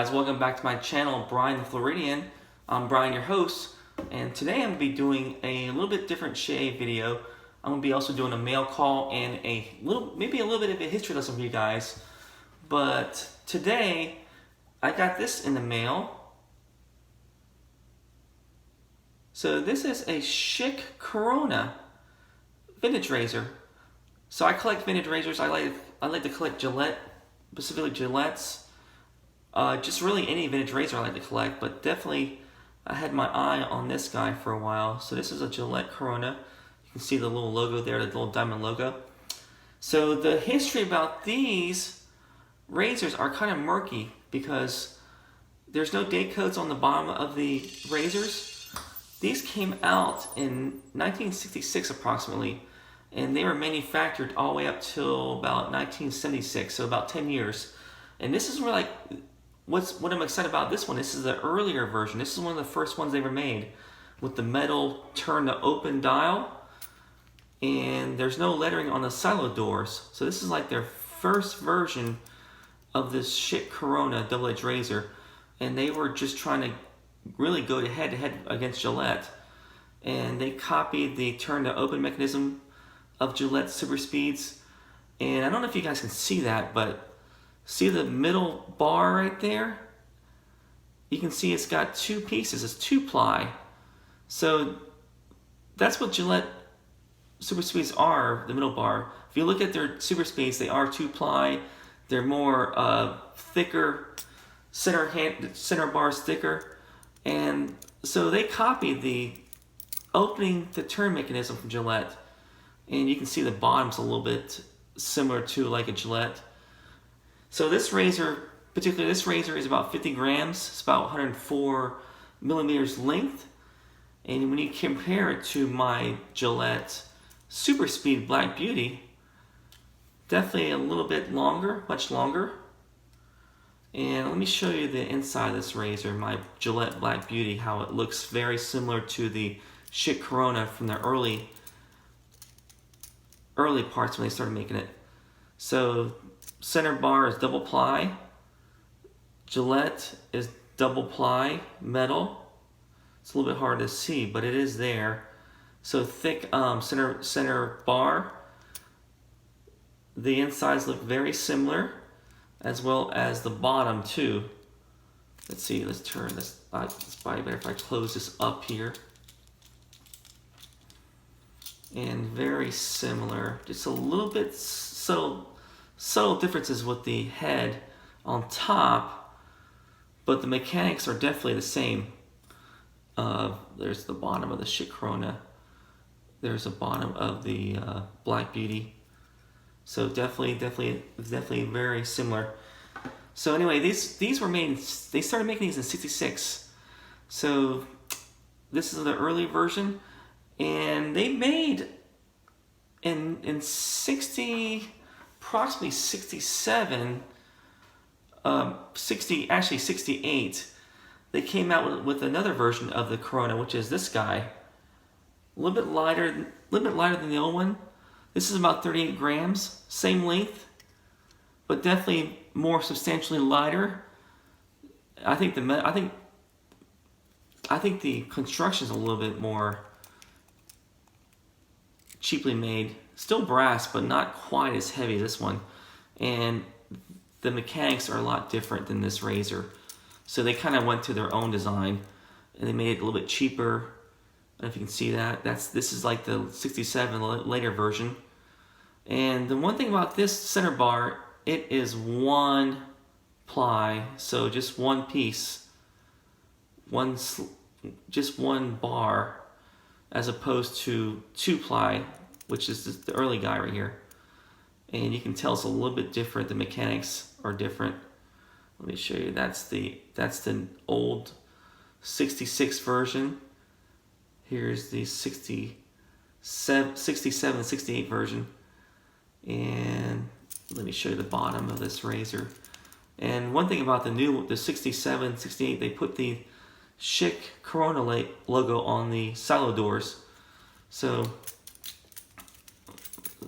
guys, welcome back to my channel, Brian the Floridian. I'm Brian, your host, and today I'm going to be doing a little bit different shave video. I'm going to be also doing a mail call and maybe a little bit of a history lesson for you guys. But today, I got this in the mail. So this is a Schick Korona vintage razor. So I collect vintage razors. I like to collect Gillette, specifically Gillettes. Just really any vintage razor I like to collect, but definitely I had my eye on this guy for a while. So this is a Gillette Korona. You can see the little logo there, the little diamond logo. So the history about these razors are kind of murky because there's no date codes on the bottom of the razors. These came out in 1966 approximately, and they were manufactured all the way up till about 1976, so about 10 years. And this is where what I'm excited about this one. This is the earlier version. This is one of the first ones they ever made with the metal turn to open dial, and there's no lettering on the silo doors. So this is like their first version of this Schick Korona double-edged razor, and they were just trying to really go head to head against Gillette, and they copied the turn to open mechanism of Gillette Super Speeds. And I don't know if you guys can see that, but see the middle bar right there? You can see it's got two pieces. It's 2-ply. So that's what Gillette Super Speeds are, the middle bar. If you look at their Super Speeds, they are 2-ply. They're more thicker, center bars thicker. And so they copied the opening to turn mechanism from Gillette. And you can see the bottom's a little bit similar to like a Gillette. So this razor, particularly this razor, is about 50 grams. It's about 104 millimeters length. And when you compare it to my Gillette Super Speed Black Beauty, definitely a little bit longer, much longer. And let me show you the inside of this razor, my Gillette Black Beauty, how it looks very similar to the Schick Korona from the early parts when they started making it. So center bar is double ply. Gillette is double ply metal. It's a little bit hard to see, but it is there. So thick center bar. The insides look very similar, as well as the bottom too. Let's see. Let's turn this. It's probably better if I close this up here. And very similar. Just a little bit subtle differences with the head on top, but the mechanics are definitely the same. There's the bottom of the Schick Korona. There's the bottom of the Black Beauty. So definitely very similar. So anyway, these were made. They started making these in '66. So this is the early version, and they made in approximately 67, 68, they came out with another version of the Korona, which is this guy. A little bit lighter than the old one. This is about 38 grams, same length, but definitely more substantially lighter. I think the construction is a little bit more cheaply made. Still brass, but not quite as heavy as this one. And the mechanics are a lot different than this razor. So they kind of went to their own design, and they made it a little bit cheaper. I don't know if you can see that. This is like the 67 later version. And the one thing about this center bar, it is 1-ply, so just one piece, just one bar, as opposed to 2-ply, which is the early guy right here. And you can tell it's a little bit different. The mechanics are different. Let me show you. That's the old 66 version. Here's the 67, 68 version. And let me show you the bottom of this razor. And one thing about the 67, 68, they put the Schick Korona logo on the silo doors. So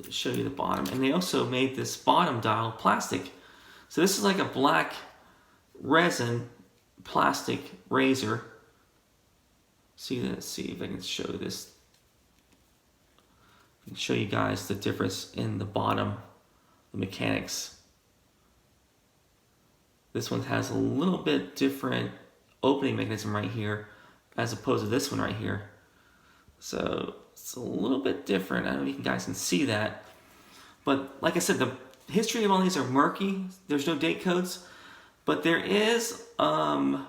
show you the bottom. And they also made this bottom dial plastic. So this is like a black resin plastic razor. Let's see if I can show this. I can show you guys the difference in the bottom, the mechanics. This one has a little bit different opening mechanism right here as opposed to this one right here. So it's a little bit different. I don't know if you guys can see that. But like I said, the history of all these are murky. There's no date codes. But there is a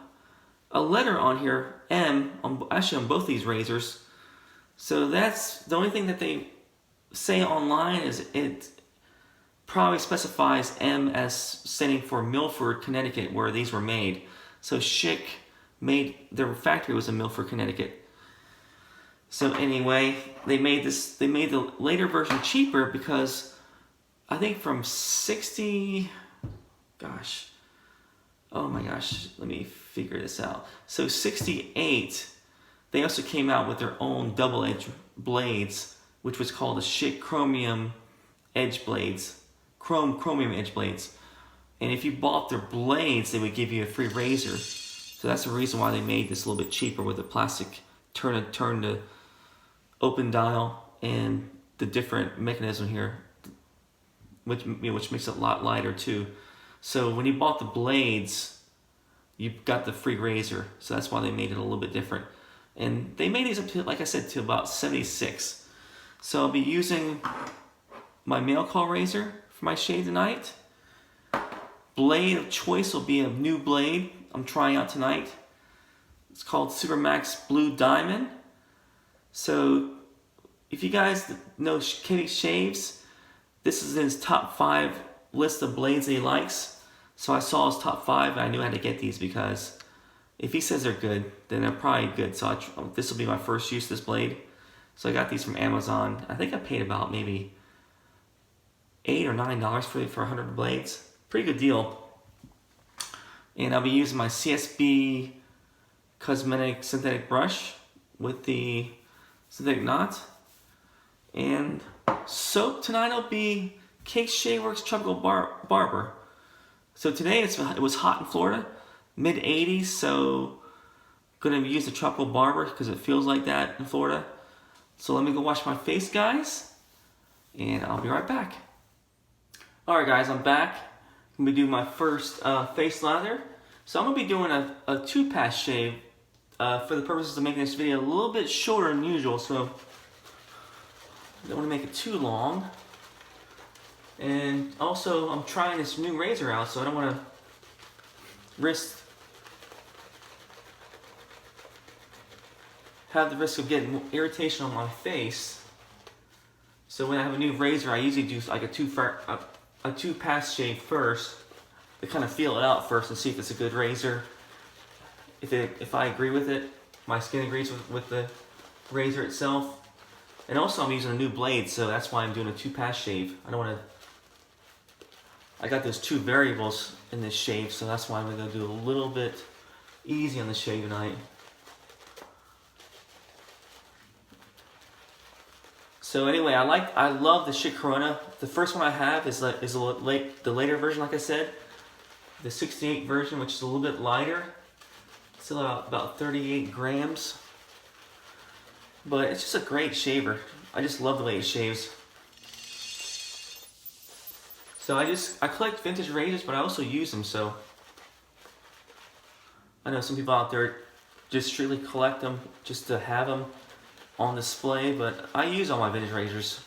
letter on here, M, actually on both these razors. So that's the only thing that they say online, is it probably specifies M as standing for Milford, Connecticut, where these were made. So Schick their factory was in Milford, Connecticut. So anyway, they made the later version cheaper because I think from 60, oh my gosh, let me figure this out. So 68, they also came out with their own double edge blades, which was called the Schick Chromium Edge Blades. Chromium Edge Blades. And if you bought their blades, they would give you a free razor. So that's the reason why they made this a little bit cheaper with the plastic turn to open dial and the different mechanism here, which makes it a lot lighter too. So when you bought the blades, you got the free razor. So that's why they made it a little bit different. And they made these up to, like I said, to about 76. So I'll be using my mail call razor for my shave tonight. Blade of choice will be a new blade I'm trying out tonight. It's called Supermax Blue Diamond. So if you guys know Kevy Shaves, this is in his top 5 list of blades that he likes. So I saw his top 5 and I knew I had to get these because if he says they're good, then they're probably good. So this will be my first use of this blade. So I got these from Amazon. I think I paid about maybe $8 or $9 for 100 blades. Pretty good deal. And I'll be using my CSB Cosmetic Synthetic Brush with the synthetic knot. And soap tonight will be Kevy Shaves Tropical Barber. So today it was hot in Florida, mid 80s. So I'm gonna use the Tropical Barber because it feels like that in Florida. So let me go wash my face, guys, and I'll be right back. All right, guys, I'm back. I'm gonna do my first face lather. So I'm gonna be doing a 2-pass shave for the purposes of making this video a little bit shorter than usual. So I don't want to make it too long. And also, I'm trying this new razor out, so I don't want to have the risk of getting irritation on my face. So when I have a new razor, I usually do like a 2-pass shave first to kind of feel it out first and see if it's a good razor. If I agree with it, my skin agrees with the razor itself. And also I'm using a new blade, so that's why I'm doing a 2-pass shave. I got those 2 variables in this shave, so that's why I'm gonna do a little bit easy on the shave tonight. So anyway, I love the Schick Korona. The first one I have is the later version, like I said, the 68 version, which is a little bit lighter. Still about 38 grams. But it's just a great shaver. I just love the way it shaves. So I collect vintage razors, but I also use them. So I know some people out there just strictly collect them just to have them on display, but I use all my vintage razors.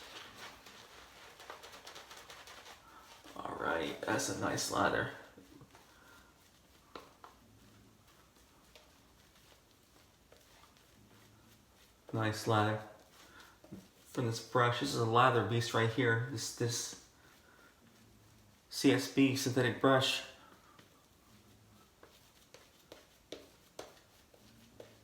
All right, that's a nice lather. Nice lather from this brush. This is a lather beast right here. This CSB synthetic brush.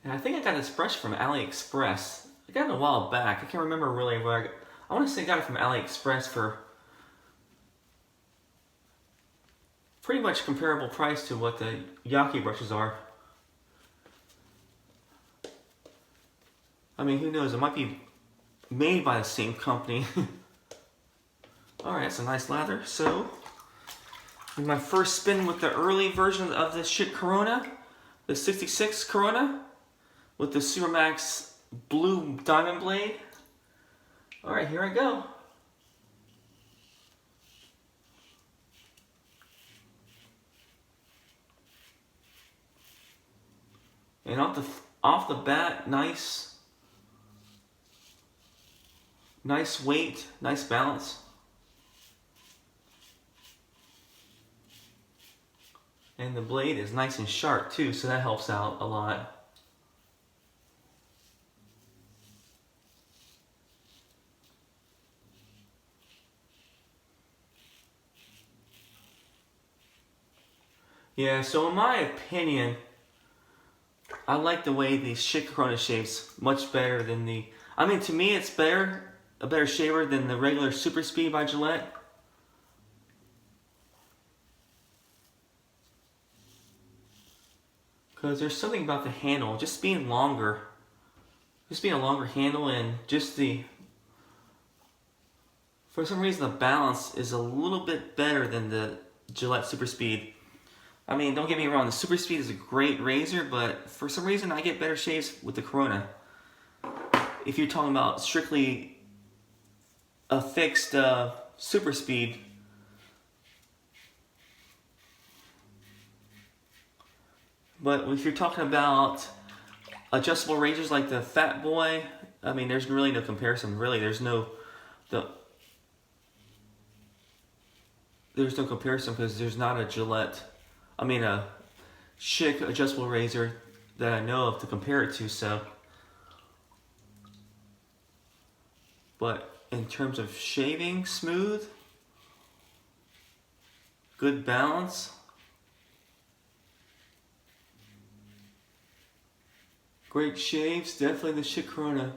And I think I got this brush from AliExpress. I got it a while back. I can't remember really where I want to say I got it from AliExpress for pretty much comparable price to what the Yaki brushes are. I mean, who knows? It might be made by the same company. Alright, it's a nice lather. So, My first spin with the early version of the Schick Korona, the 66 Korona, with the Supermax blue diamond blade. Alright, here I go. And off the bat, nice weight, nice balance. And the blade is nice and sharp too, so that helps out a lot. Yeah, so in my opinion, I like the way the Schick Korona shaves much better than the... I mean, to me it's better, a better shaver than the regular Super Speed by Gillette. Because there's something about the handle, just being longer. Just being a longer handle and just the... For some reason the balance is a little bit better than the Gillette Super Speed. I mean, don't get me wrong, the Super Speed is a great razor, but for some reason I get better shaves with the Korona. If you're talking about strictly a fixed Super Speed, but if you're talking about adjustable razors like the Fat Boy, I mean, there's really no comparison. Really, there's no comparison because there's not a Gillette. I mean, a Schick adjustable razor that I know of to compare it to. So, but in terms of shaving, smooth, good balance, great shaves, definitely the Schick Korona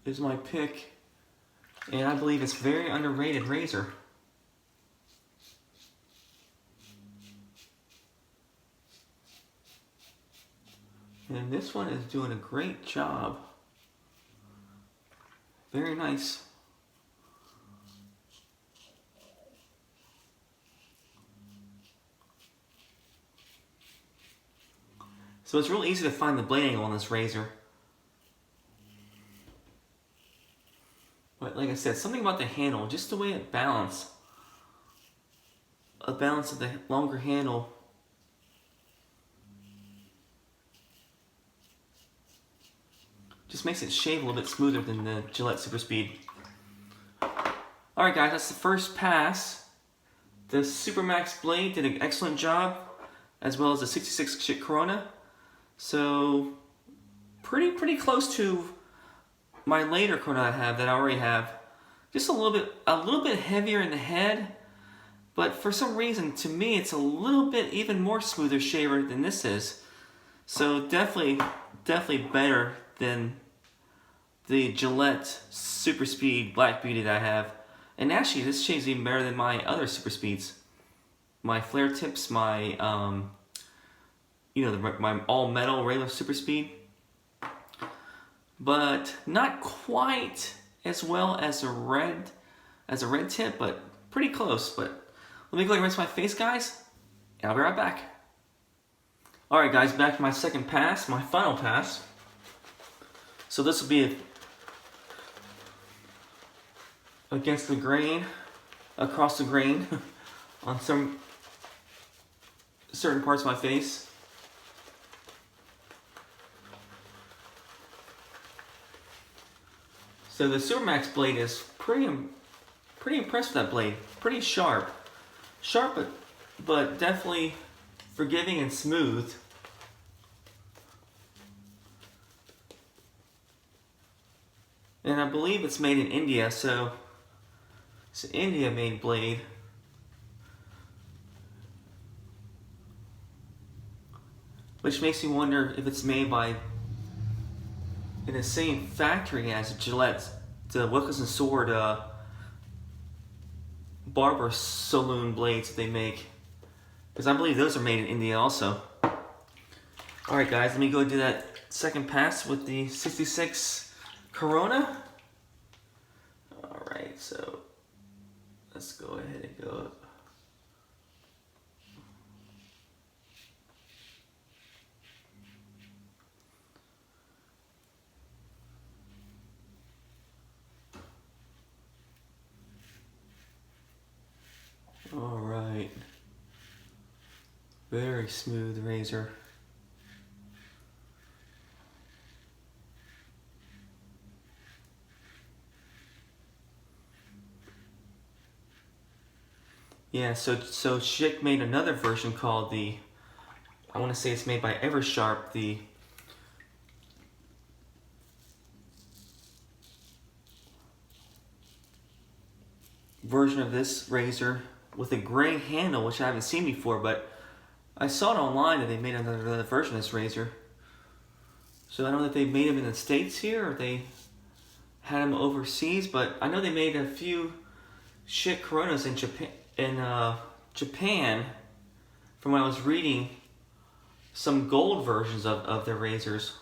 is my pick. And I believe it's a very underrated razor. And this one is doing a great job. Very nice. So it's real easy to find the blade angle on this razor. But like I said, something about the handle, just the way it balances. A balance of the longer handle. Just makes it shave a little bit smoother than the Gillette Super Speed. Alright guys, that's the first pass. The Supermax blade did an excellent job, as well as the 66 Schick Korona. So, pretty close to my later Korona that I already have. Just a little bit heavier in the head, but for some reason, to me, it's a little bit even more smoother shaver than this is. So definitely better than the Gillette Super Speed Black Beauty that I have. And actually, this shaves even better than my other Super Speeds. My flare tips, my my all metal regular Super Speed. But not quite as well as a red tip, but pretty close. But let me go ahead and rinse my face, guys, and I'll be right back. Alright guys, back to my second pass, my final pass. So this will be against the grain, across the grain, on some certain parts of my face. So the Supermax blade is pretty impressed with that blade. Pretty sharp, but definitely forgiving and smooth. And I believe it's made in India, so it's an India-made blade. Which makes me wonder if it's made in the same factory as Gillette, the Wilkinson Sword Barber saloon blades that they make. Because I believe those are made in India also. Alright guys, let me go do that second pass with the 66 Korona. Alright, so Let's go ahead and go up. All right. Very smooth razor. Yeah, so Schick made another version called the, I want to say it's made by Eversharp, the version of this razor with a gray handle, which I haven't seen before, but I saw it online that they made another version of this razor. So I don't know if they made them in the States here or they had them overseas, but I know they made a few Schick Koronas in Japan, from what I was reading, some gold versions of their razors.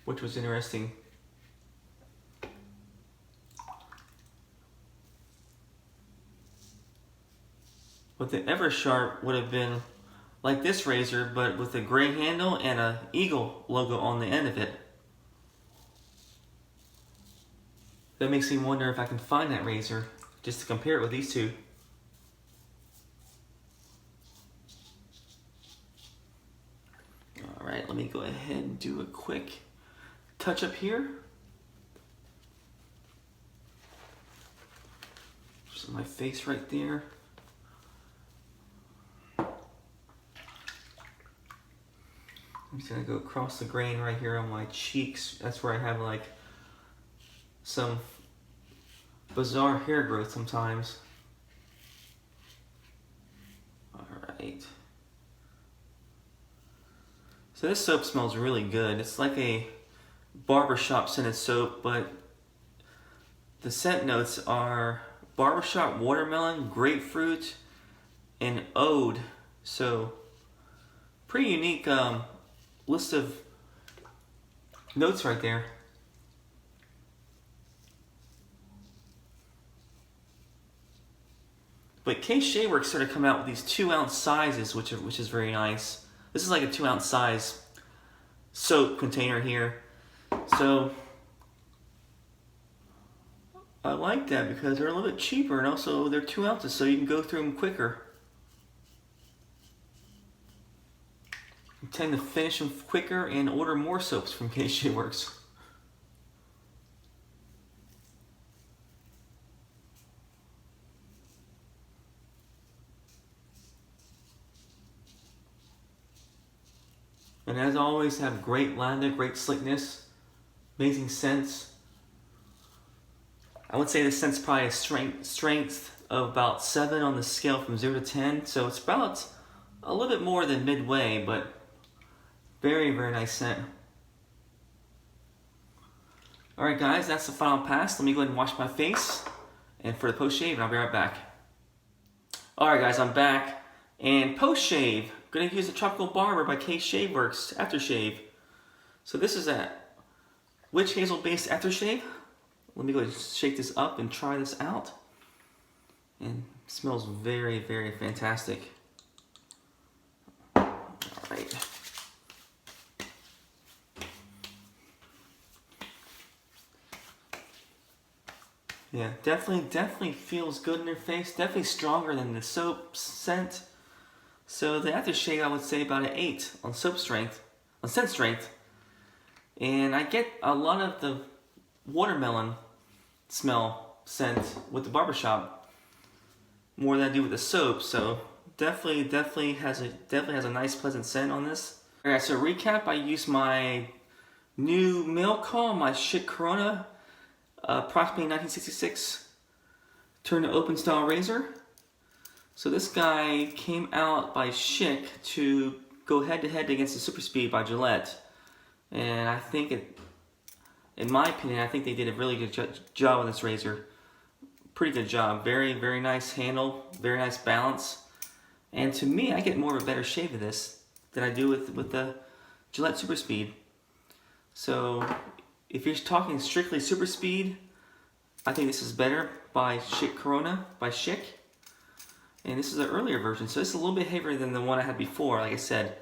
Which was interesting. But the Eversharp would have been like this razor, but with a gray handle and an eagle logo on the end of it. That makes me wonder if I can find that razor, just to compare it with these two. Alright, let me go ahead and do a quick touch up here. Just my face right there. I'm just gonna go across the grain right here on my cheeks. That's where I have like some bizarre hair growth sometimes. Alright. So this soap smells really good. It's like a barbershop scented soap, but the scent notes are barbershop watermelon, grapefruit, and oud. So pretty unique list of notes right there. But Kevy Shaves started coming out with these 2-ounce sizes, which is very nice. This is like a 2-ounce size soap container here. So I like that because they're a little bit cheaper and also they're 2 ounces, so you can go through them quicker. You tend to finish them quicker and order more soaps from Kevy Shaves. And as always, have great lather, great slickness, amazing scents. I would say this scent's probably a strength of about 7 on the scale from 0 to 10. So it's about a little bit more than midway, but very, very nice scent. Alright guys, that's the final pass. Let me go ahead and wash my face and for the post shave, and I'll be right back. Alright guys, I'm back. And post shave, going to use the Tropical Barber by Kevy Shaves Aftershave. So this is a witch hazel based aftershave. Let me go ahead and shake this up and try this out. And it smells very, very fantastic. Alright. Yeah, definitely feels good in your face. Definitely stronger than the soap scent. So the aftershave, I would say about an 8 on soap strength, on scent strength. And I get a lot of the watermelon smell scent with the barbershop more than I do with the soap. So definitely has a nice pleasant scent on this. Alright, so recap, I use my new mail call, my Schick Korona, approximately 1966 turn to open style razor. So this guy came out by Schick to go head to head against the Super Speed by Gillette. And I think in my opinion, I think they did a really good job on this razor. Pretty good job. Very, very nice handle, very nice balance. And to me, I get more of a better shave of this than I do with the Gillette Super Speed. So if you're talking strictly super speed, I think this is better by Schick Korona by Schick. And this is an earlier version, so it's a little bit heavier than the one I had before. Like I said,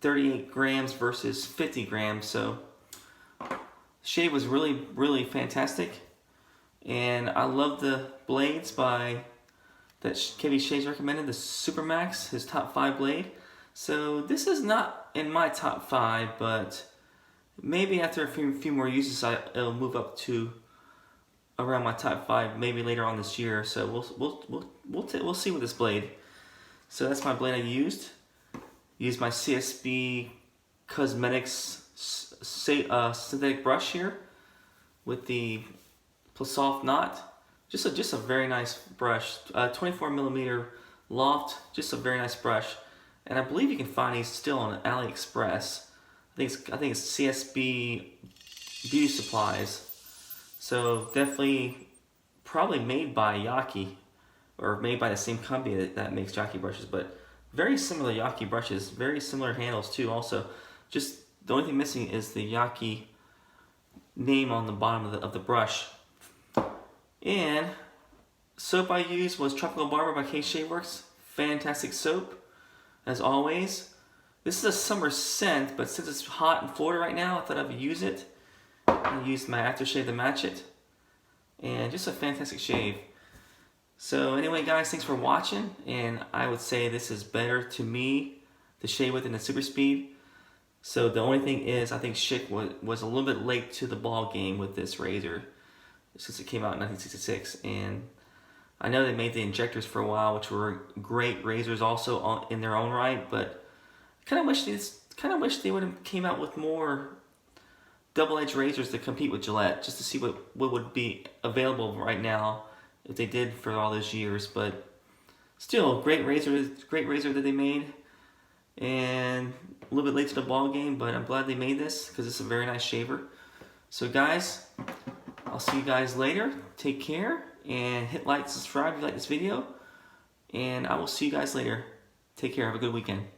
38 grams versus 50 grams. So shave was really fantastic. And I love the blades by that Kevy Shaves recommended, the Supermax, his top 5 blade. So this is not in my top 5, but maybe after a few more uses, it'll move up to around my top 5, maybe later on this year. So we'll see with this blade. So that's my blade I used. Used my CSB Cosmetics synthetic brush here with the soft knot. Just a very nice brush. 24 millimeter loft. Just a very nice brush. And I believe you can find these still on AliExpress. I think it's CSB Beauty Supplies. So definitely probably made by Yaki, or made by the same company that makes Yaki brushes, but very similar Yaki brushes, very similar handles too also. Just the only thing missing is the Yaki name on the bottom of the brush. And soap I used was Tropical Barber by Kevy Shaves. Fantastic soap, as always. This is a summer scent, but since it's hot in Florida right now, I thought I would use it. I used my Aftershave to match it. And just a fantastic shave. So anyway guys, thanks for watching. And I would say this is better to me to shave with than the Super Speed. So the only thing is, I think Schick was a little bit late to the ball game with this razor, since it came out in 1966. And I know they made the injectors for a while, which were great razors also in their own right, but I kind of wish they would have came out with more double-edged razors to compete with Gillette, just to see what would be available right now if they did for all those years. But still, great razor that they made, and a little bit late to the ball game, but I'm glad they made this because it's a very nice shaver. So guys, I'll see you guys later. Take care, and hit like, subscribe if you like this video, and I will see you guys later. Take care. Have a good weekend.